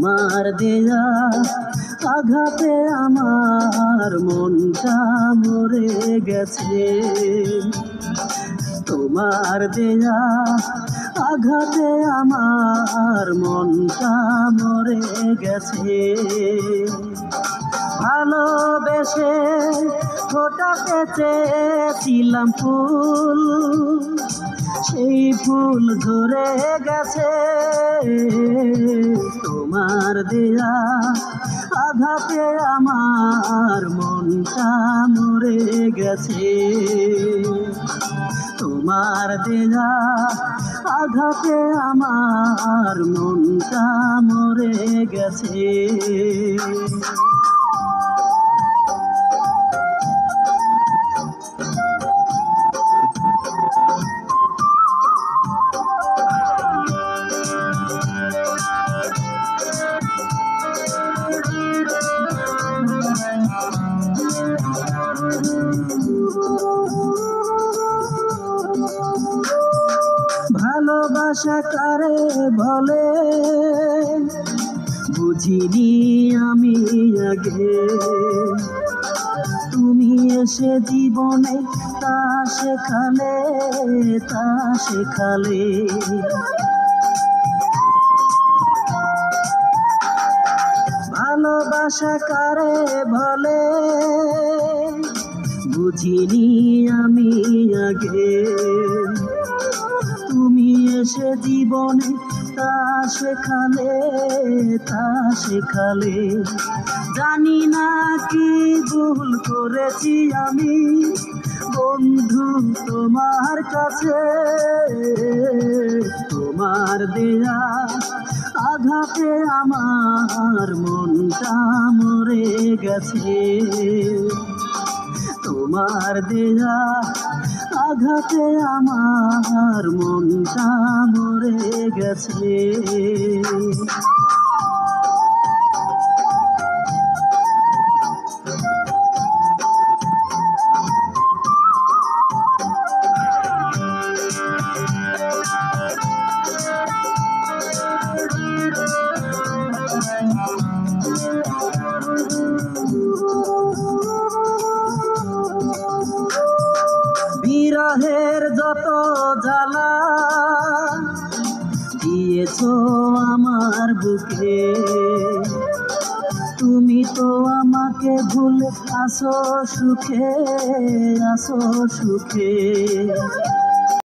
তোমার দেয়া আঘাতে আমার মনটা মরে গেছে। তোমার দেয়া আঘাতে আমার মনটা মরে গেছে। ভালোবেসে ফোটাতে চেয়েছিলাম ফুল, সেই ফুল ঝরে গেছে। তোমার দেয়া আঘাতে আমার মনটা মরে গেছে। তোমার দেয়া আঘাতে আমার মনটা মরে গেছে। ভালোবাসা কারে বলে বুঝিনি আমি আগে, তুমি এসে জীবনে তা শেখালে, তা শেখালে। ভালোবাসা কারে বলে বুঝিনি আমি আগে, তুমি এসে জীবনে তা শেখালে, তা শেখালে। জানি না কি ভুল করেছি আমি বন্ধু তোমার কাছে। তোমার দেয়া আঘাতে আমার মনটা মরে গেছে। তোমার দেয়া আঘাতে আমার মনটা মরে গেছে। বিরহের যত জ্বালা দিয়েছো আমার বুকে, তুমি তো আমাকে ভুলে আসো সুখে, আসো সুখে।